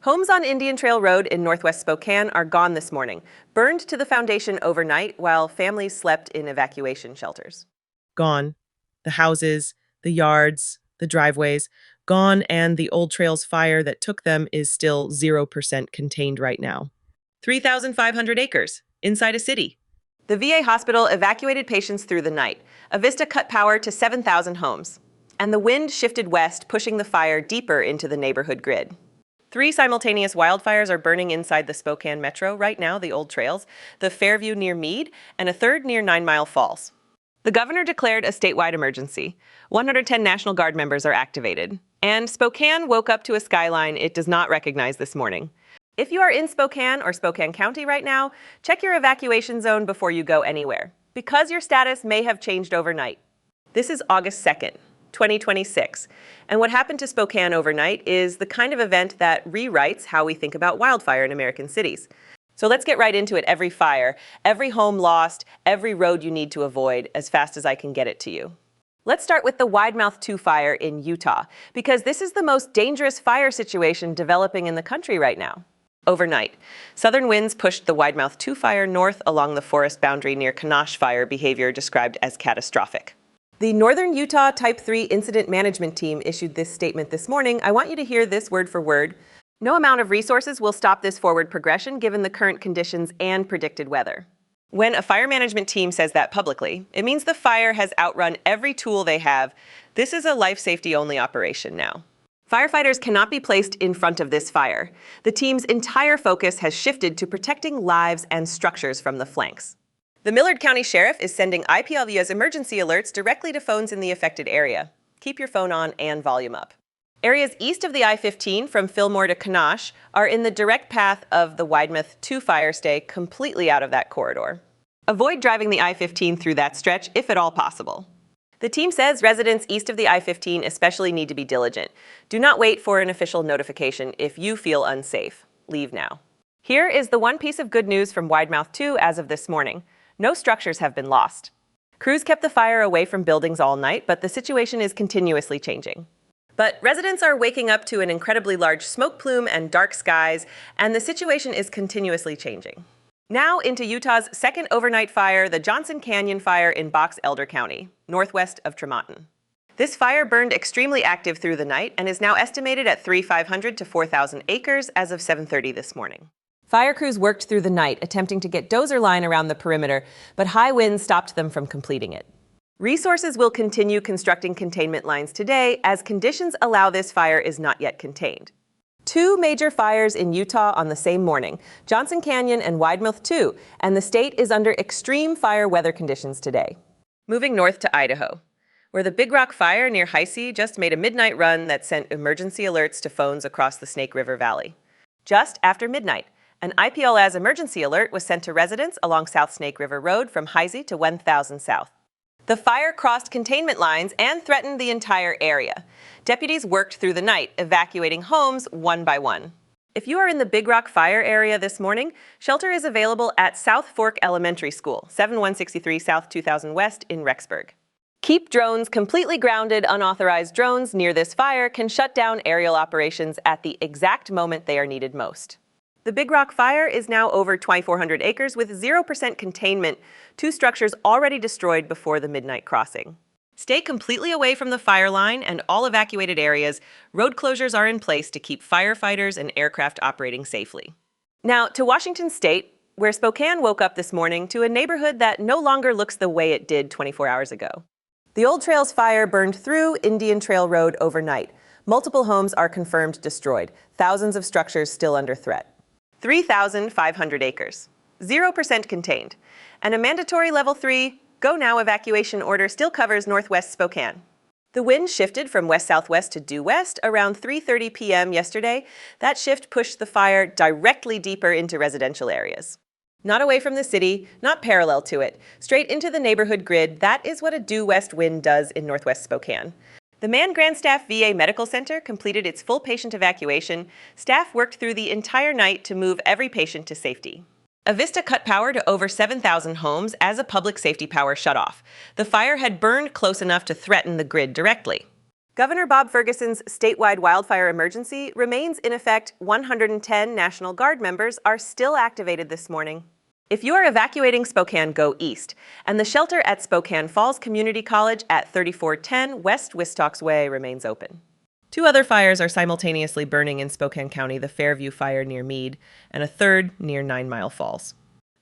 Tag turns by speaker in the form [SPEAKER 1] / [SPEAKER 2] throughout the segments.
[SPEAKER 1] Homes on Indian Trail Road in northwest Spokane are gone this morning, burned to the foundation overnight while families slept in evacuation shelters.
[SPEAKER 2] Gone. The houses, the yards, the driveways, gone, and the old trail's fire that took them is still 0% contained right now. 3,500 acres, inside a city.
[SPEAKER 1] The VA hospital evacuated patients through the night. A vista cut power to 7,000 homes. And the wind shifted west, pushing the fire deeper into the neighborhood grid. 3 simultaneous wildfires are burning inside the Spokane Metro right now, the old trails, the Fairview near Meade, and a third near 9 Mile Falls. The governor declared a statewide emergency. 110 National Guard members are activated. And Spokane woke up to a skyline it does not recognize this morning. If you are in Spokane or Spokane County right now, check your evacuation zone before you go anywhere, because your status may have changed overnight. This is August 2nd. 2026. And what happened to Spokane overnight is the kind of event that rewrites how we think about wildfire in American cities. So let's get right into it. Every fire, every home lost, every road you need to avoid as fast as I can get it to you. Let's start with the Widemouth 2 fire in Utah, because this is the most dangerous fire situation developing in the country right now. Overnight, southern winds pushed the Widemouth 2 fire north along the forest boundary near Kanash fire, behavior described as catastrophic. The Northern Utah Type 3 Incident Management Team issued this statement this morning. I want you to hear this word for word. No amount of resources will stop this forward progression given the current conditions and predicted weather. When a fire management team says that publicly, it means the fire has outrun every tool they have. This is a life safety only operation now. Firefighters cannot be placed in front of this fire. The team's entire focus has shifted to protecting lives and structures from the flanks. The Millard County Sheriff is sending IPLVS emergency alerts directly to phones in the affected area. Keep your phone on and volume up. Areas east of the I-15 from Fillmore to Kanash are in the direct path of the Widemouth 2 fire. Stay completely out of that corridor. Avoid driving the I-15 through that stretch if at all possible. The team says residents east of the I-15 especially need to be diligent. Do not wait for an official notification if you feel unsafe. Leave now. Here is the one piece of good news from Widemouth 2 as of this morning. No structures have been lost. Crews kept the fire away from buildings all night, but the situation is continuously changing. But residents are waking up to an incredibly large smoke plume and dark skies, and the situation is continuously changing. Now into Utah's second overnight fire, the Johnson Canyon Fire in Box Elder County, northwest of Tremonton. This fire burned extremely active through the night and is now estimated at 3,500 to 4,000 acres as of 7:30 this morning. Fire crews worked through the night, attempting to get dozer line around the perimeter, but high winds stopped them from completing it. Resources will continue constructing containment lines today as conditions allow. This fire is not yet contained. 2 major fires in Utah on the same morning, Johnson Canyon and Widemouth 2, and the state is under extreme fire weather conditions today. Moving north to Idaho, where the Big Rock Fire near Heise just made a midnight run that sent emergency alerts to phones across the Snake River Valley. Just after midnight, an IPLS emergency alert was sent to residents along South Snake River Road from Heise to 1,000 South. The fire crossed containment lines and threatened the entire area. Deputies worked through the night, evacuating homes one by one. If you are in the Big Rock Fire area this morning, shelter is available at South Fork Elementary School, 7163 South 2000 West in Rexburg. Keep drones completely grounded. Unauthorized drones near this fire can shut down aerial operations at the exact moment they are needed most. The Big Rock Fire is now over 2,400 acres with 0% containment, 2 structures already destroyed before the midnight crossing. Stay completely away from the fire line and all evacuated areas. Road closures are in place to keep firefighters and aircraft operating safely. Now to Washington State, where Spokane woke up this morning to a neighborhood that no longer looks the way it did 24 hours ago. The Old Trails fire burned through Indian Trail Road overnight. Multiple homes are confirmed destroyed, thousands of structures still under threat. 3,500 acres, 0% contained, and a mandatory level 3 go now evacuation order still covers northwest Spokane. The wind shifted from west-southwest to due west around 3:30 p.m. yesterday. That shift pushed the fire directly deeper into residential areas. Not away from the city, not parallel to it, straight into the neighborhood grid. That is what a due west wind does in northwest Spokane. The Man Grandstaff VA Medical Center completed its full patient evacuation. Staff worked through the entire night to move every patient to safety. Avista cut power to over 7,000 homes as a public safety power shutoff. The fire had burned close enough to threaten the grid directly. Governor Bob Ferguson's statewide wildfire emergency remains in effect. 110 National Guard members are still activated this morning. If you are evacuating Spokane, go east, and the shelter at Spokane Falls Community College at 3410 West Wistocks Way remains open.
[SPEAKER 2] 2 other fires are simultaneously burning in Spokane County, the Fairview fire near Meade, and a third near 9 Mile Falls.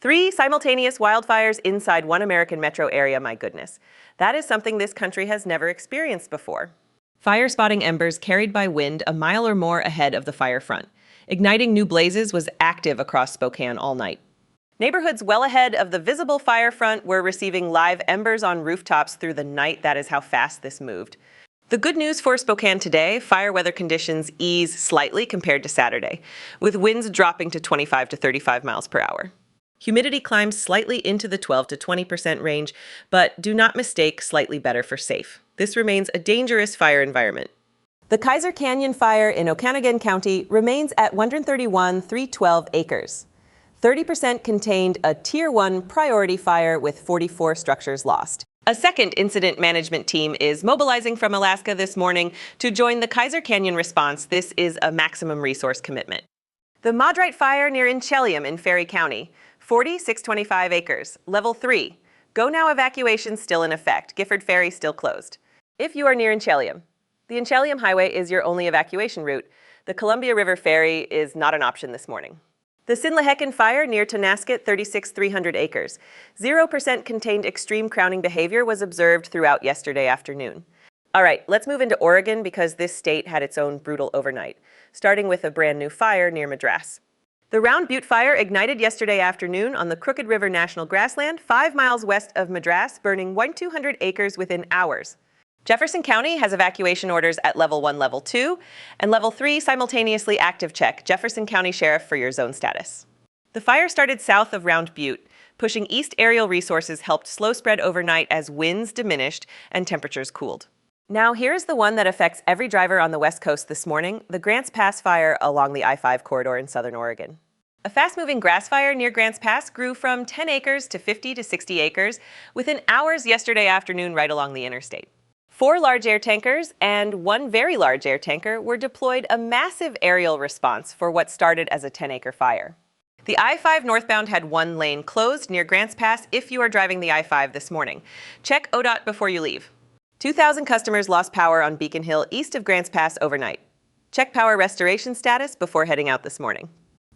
[SPEAKER 1] 3 simultaneous wildfires inside one American metro area, my goodness. That is something this country has never experienced before.
[SPEAKER 2] Fire spotting embers carried by wind a mile or more ahead of the fire front. Igniting new blazes was active across Spokane all night.
[SPEAKER 1] Neighborhoods well ahead of the visible fire front were receiving live embers on rooftops through the night. That is how fast this moved. The good news for Spokane today, fire weather conditions ease slightly compared to Saturday, with winds dropping to 25 to 35 miles per hour. Humidity climbs slightly into the 12 to 20% range, but do not mistake slightly better for safe. This remains a dangerous fire environment. The Kaiser Canyon fire in Okanogan County remains at 131,312 acres. 30% contained a Tier 1 priority fire with 44 structures lost. A second incident management team is mobilizing from Alaska this morning to join the Kaiser Canyon response. This is a maximum resource commitment. The Maudrite fire near Inchelium in Ferry County, 4625 acres, level 3. Go now evacuation still in effect. Gifford Ferry still closed. If you are near Inchelium, the Inchelium Highway is your only evacuation route. The Columbia River Ferry is not an option this morning. The Sinlahekin fire near Tonasket, 36,300 acres. 0% contained extreme crowning behavior was observed throughout yesterday afternoon. All right, let's move into Oregon because this state had its own brutal overnight, starting with a brand new fire near Madras. The Round Butte fire ignited yesterday afternoon on the Crooked River National Grassland, 5 miles west of Madras, burning 1,200 acres within hours. Jefferson County has evacuation orders at level 1, level 2, and level 3 simultaneously active. Check Jefferson County Sheriff for your zone status. The fire started south of Round Butte. Pushing east, aerial resources helped slow spread overnight as winds diminished and temperatures cooled. Now here's the one that affects every driver on the West Coast this morning, the Grants Pass fire along the I-5 corridor in southern Oregon. A fast-moving grass fire near Grants Pass grew from 10 acres to 50 to 60 acres within hours yesterday afternoon right along the interstate. 4 large air tankers and 1 very large air tanker were deployed, a massive aerial response for what started as a 10-acre fire. The I-5 northbound had 1 lane closed near Grants Pass if you are driving the I-5 this morning. Check ODOT before you leave. 2,000 customers lost power on Beacon Hill east of Grants Pass overnight. Check power restoration status before heading out this morning.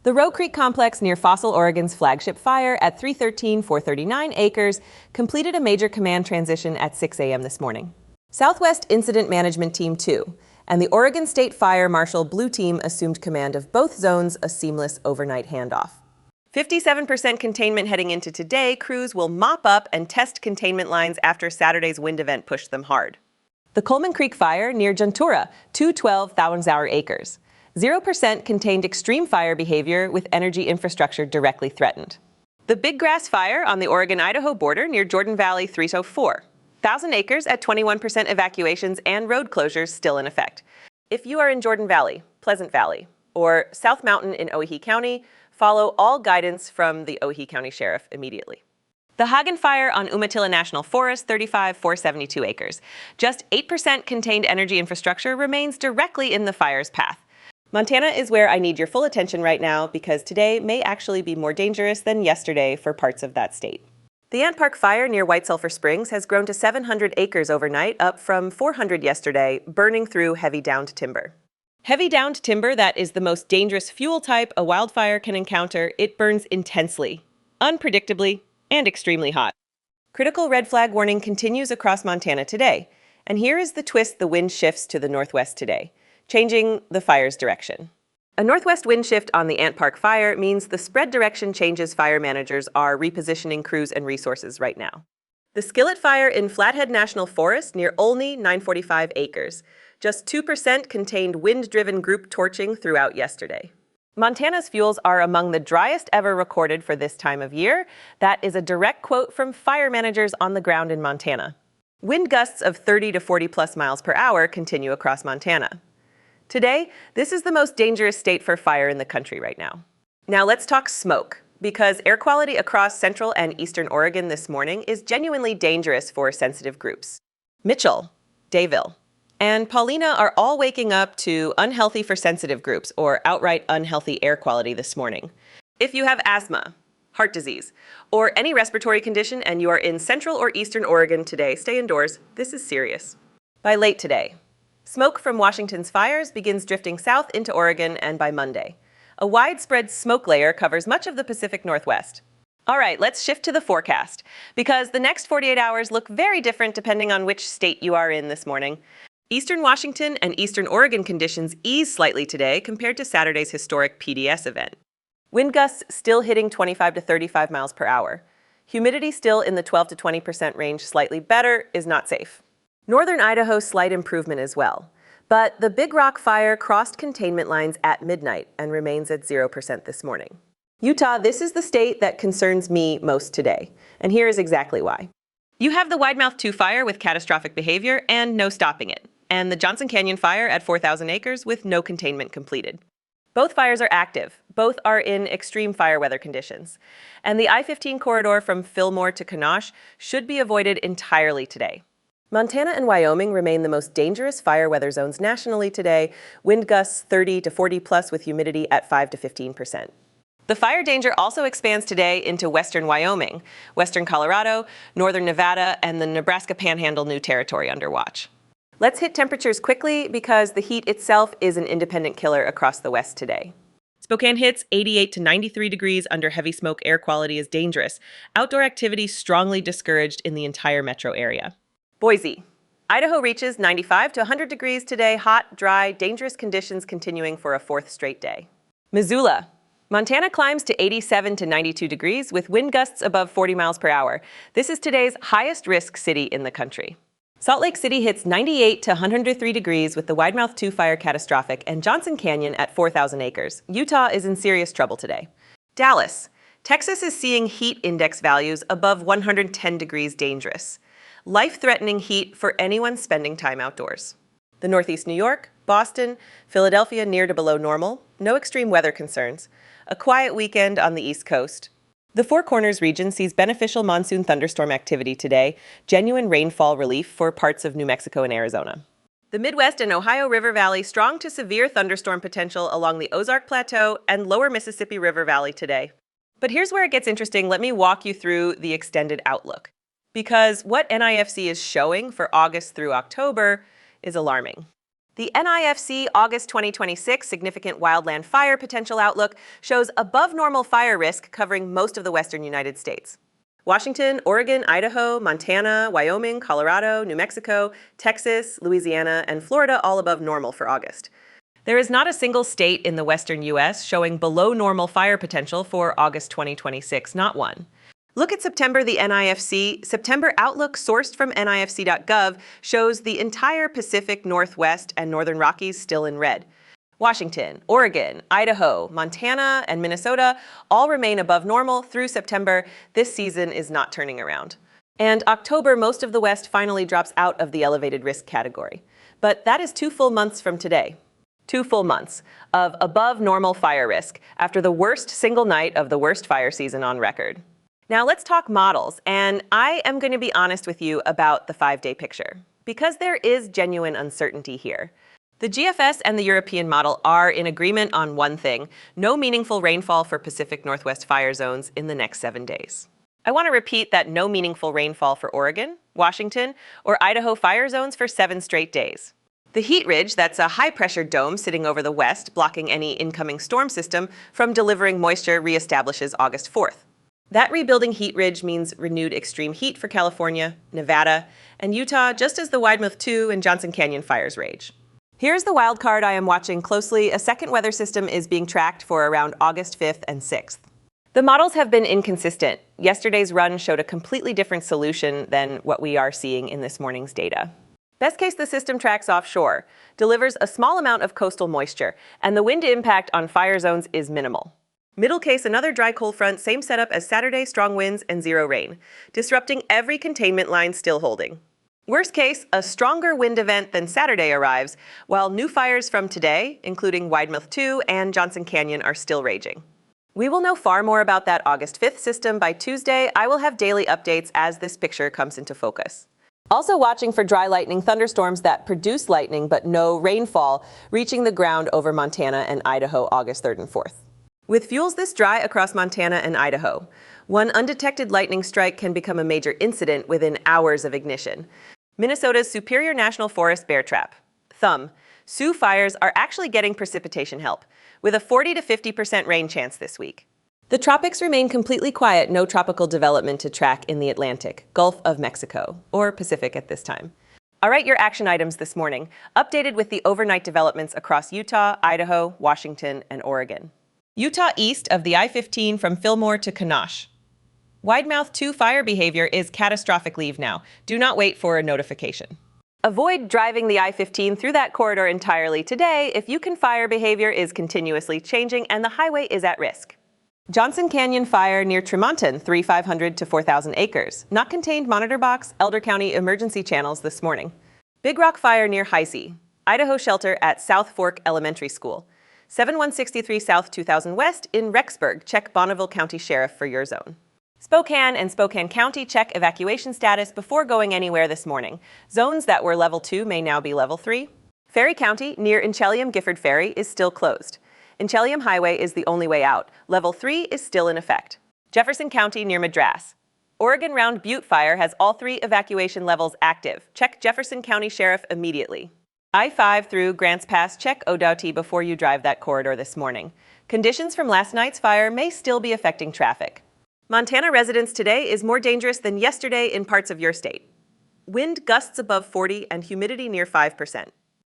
[SPEAKER 1] The Roe Creek Complex near Fossil, Oregon's flagship fire at 313,439 acres completed a major command transition at 6 a.m. this morning. Southwest Incident Management Team 2 and the Oregon State Fire Marshal Blue Team assumed command of both zones, a seamless overnight handoff. 57% containment heading into today. Crews will mop up and test containment lines after Saturday's wind event pushed them hard. The Coleman Creek fire near Juntura, 212,000 acres. 0% contained extreme fire behavior with energy infrastructure directly threatened. The Big Grass fire on the Oregon-Idaho border near Jordan Valley, 304. 1,000 acres at 21% evacuations and road closures still in effect. If you are in Jordan Valley, Pleasant Valley, or South Mountain in Owyhee County, follow all guidance from the Owyhee County Sheriff immediately. The Hagen fire on Umatilla National Forest, 35,472 acres. Just 8% contained energy infrastructure remains directly in the fire's path. Montana is where I need your full attention right now because today may actually be more dangerous than yesterday for parts of that state. The Ant Park fire near White Sulphur Springs has grown to 700 acres overnight, up from 400 yesterday, burning through heavy downed timber. Heavy downed timber, that is the most dangerous fuel type a wildfire can encounter. It burns intensely, unpredictably, and extremely hot. Critical red flag warning continues across Montana today. And here is the twist: the wind shifts to the northwest today, changing the fire's direction. A northwest wind shift on the Ant Park fire means the spread direction changes. Fire managers are repositioning crews and resources right now. The Skillet fire in Flathead National Forest near Olney, 945 acres. Just 2% contained wind-driven group torching throughout yesterday. Montana's fuels are among the driest ever recorded for this time of year. That is a direct quote from fire managers on the ground in Montana. Wind gusts of 30 to 40 plus miles per hour continue across Montana. Today, this is the most dangerous state for fire in the country right now. Now let's talk smoke, because air quality across central and eastern Oregon this morning is genuinely dangerous for sensitive groups. Mitchell, Dayville, and Paulina are all waking up to unhealthy for sensitive groups or outright unhealthy air quality this morning. If you have asthma, heart disease, or any respiratory condition and you are in Central or Eastern Oregon today, stay indoors. This is serious. By late today, smoke from Washington's fires begins drifting south into Oregon, and by Monday, a widespread smoke layer covers much of the Pacific Northwest. All right, let's shift to the forecast, because the next 48 hours look very different depending on which state you are in this morning. Eastern Washington and Eastern Oregon conditions ease slightly today compared to Saturday's historic PDS event. Wind gusts still hitting 25 to 35 miles per hour. Humidity still in the 12 to 20% range, slightly better, is not safe. Northern Idaho, slight improvement as well. But the Big Rock fire crossed containment lines at midnight and remains at 0% this morning. Utah, this is the state that concerns me most today, and here is exactly why. You have the Widemouth 2 fire with catastrophic behavior and no stopping it, and the Johnson Canyon fire at 4,000 acres with no containment completed. Both fires are active. Both are in extreme fire weather conditions. And the I-15 corridor from Fillmore to Kanosh should be avoided entirely today. Montana and Wyoming remain the most dangerous fire weather zones nationally today, wind gusts 30 to 40 plus with humidity at 5 to 15%. The fire danger also expands today into western Wyoming, western Colorado, northern Nevada, and the Nebraska Panhandle New Territory under watch. Let's hit temperatures quickly because the heat itself is an independent killer across the west today. Spokane hits 88 to 93 degrees under heavy smoke. Air quality is dangerous. Outdoor activity strongly discouraged in the entire metro area. Boise. Idaho reaches 95 to 100 degrees today. Hot, dry, dangerous conditions continuing for a fourth straight day. Missoula. Montana climbs to 87 to 92 degrees with wind gusts above 40 miles per hour. This is today's highest risk city in the country. Salt Lake City hits 98 to 103 degrees with the Widemouth 2 fire catastrophic and Johnson Canyon at 4,000 acres. Utah is in serious trouble today. Dallas. Texas is seeing heat index values above 110 degrees dangerous. Life-threatening heat for anyone spending time outdoors. The Northeast New York, Boston, Philadelphia near to below normal, no extreme weather concerns. A quiet weekend on the East Coast. The Four Corners region sees beneficial monsoon thunderstorm activity today, genuine rainfall relief for parts of New Mexico and Arizona. The Midwest and Ohio River Valley strong to severe thunderstorm potential along the Ozark Plateau and lower Mississippi River Valley today. But here's where it gets interesting. Let me walk you through the extended outlook. Because what NIFC is showing for August through October is alarming. The NIFC August 2026 Significant Wildland Fire Potential Outlook shows above normal fire risk covering most of the western United States. Washington, Oregon, Idaho, Montana, Wyoming, Colorado, New Mexico, Texas, Louisiana, and Florida all above normal for August. There is not a single state in the western U.S. showing below normal fire potential for August 2026, not one. Look at September, the NIFC. September Outlook sourced from nifc.gov shows the entire Pacific Northwest and Northern Rockies still in red. Washington, Oregon, Idaho, Montana, and Minnesota all remain above normal through September. This season is not turning around. And October, most of the West finally drops out of the elevated risk category. But that is 2 full months from today. 2 full months of above normal fire risk after the worst single night of the worst fire season on record. Now let's talk models, and I am going to be honest with you about the 5-day picture, because there is genuine uncertainty here. The GFS and the European model are in agreement on one thing: no meaningful rainfall for Pacific Northwest fire zones in the next 7 days. I want to repeat that: no meaningful rainfall for Oregon, Washington, or Idaho fire zones for 7 straight days. The heat ridge, that's a high-pressure dome sitting over the west, blocking any incoming storm system from delivering moisture, reestablishes August 4th. That rebuilding heat ridge means renewed extreme heat for California, Nevada, and Utah, just as the Widemouth 2 and Johnson Canyon fires rage. Here's the wild card I am watching closely. A second weather system is being tracked for around August 5th and 6th. The models have been inconsistent. Yesterday's run showed a completely different solution than what we are seeing in this morning's data. Best case, the system tracks offshore, delivers a small amount of coastal moisture, and the wind impact on fire zones is minimal. Middle case, another dry cold front, same setup as Saturday, strong winds and 0 rain, disrupting every containment line still holding. Worst case, a stronger wind event than Saturday arrives, while new fires from today, including Widemouth 2 and Johnson Canyon, are still raging. We will know far more about that August 5th system by Tuesday. I will have daily updates as this picture comes into focus. Also watching for dry lightning thunderstorms that produce lightning but no rainfall, reaching the ground over Montana and Idaho August 3rd and 4th. With fuels this dry across Montana and Idaho, one undetected lightning strike can become a major incident within hours of ignition. Minnesota's Superior National Forest bear trap. Thumb. Sioux fires are actually getting precipitation help, with a 40 to 50% rain chance this week. The tropics remain completely quiet, no tropical development to track in the Atlantic, Gulf of Mexico, or Pacific at this time. All right, your action items this morning, updated with the overnight developments across Utah, Idaho, Washington, and Oregon. Utah east of the I-15 from Fillmore to Kanosh. Widemouth 2 fire behavior is catastrophic leave now. Do not wait for a notification. Avoid driving the I-15 through that corridor entirely today if you can fire behavior is continuously changing and the highway is at risk. Johnson Canyon fire near Tremonton, 3,500 to 4,000 acres. Not contained monitor box, Elder County emergency channels this morning. Big Rock fire near Heise. Idaho shelter at South Fork Elementary School. 7163 South 2000 West in Rexburg. Check Bonneville County Sheriff for your zone. Spokane and Spokane County check evacuation status before going anywhere this morning. Zones that were level 2 may now be level 3. Ferry County near Inchelium Gifford Ferry is still closed. Inchelium Highway is the only way out. Level 3 is still in effect. Jefferson County near Madras. Oregon Round Butte fire has all 3 evacuation levels active. Check Jefferson County Sheriff immediately. I-5 through Grants Pass, check ODOT before you drive that corridor this morning. Conditions from last night's fire may still be affecting traffic. Montana residents today is more dangerous than yesterday in parts of your state. Wind gusts above 40 and humidity near 5%.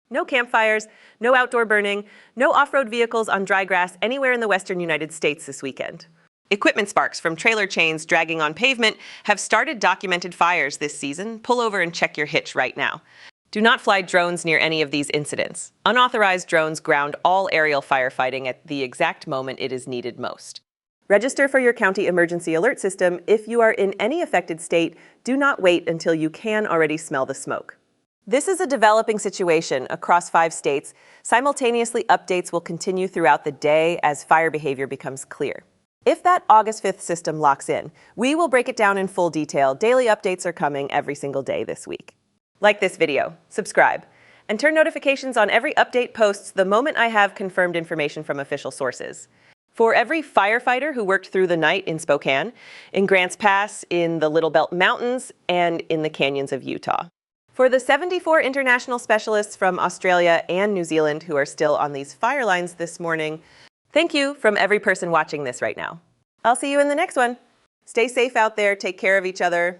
[SPEAKER 1] No campfires, no outdoor burning, no off-road vehicles on dry grass anywhere in the western United States this weekend. Equipment sparks from trailer chains dragging on pavement have started documented fires this season. Pull over and check your hitch right now. Do not fly drones near any of these incidents. Unauthorized drones ground all aerial firefighting at the exact moment it is needed most. Register for your county emergency alert system. If you are in any affected state, do not wait until you can already smell the smoke. This is a developing situation across 5 states. Simultaneously, updates will continue throughout the day as fire behavior becomes clear. If that August 5th system locks in, we will break it down in full detail. Daily updates are coming every single day this week. Like this video, subscribe, and turn notifications on every update posts the moment I have confirmed information from official sources. For every firefighter who worked through the night in Spokane, in Grants Pass, in the Little Belt Mountains, and in the canyons of Utah. For the 74 international specialists from Australia and New Zealand who are still on these fire lines this morning, thank you from every person watching this right now. I'll see you in the next one. Stay safe out there, take care of each other,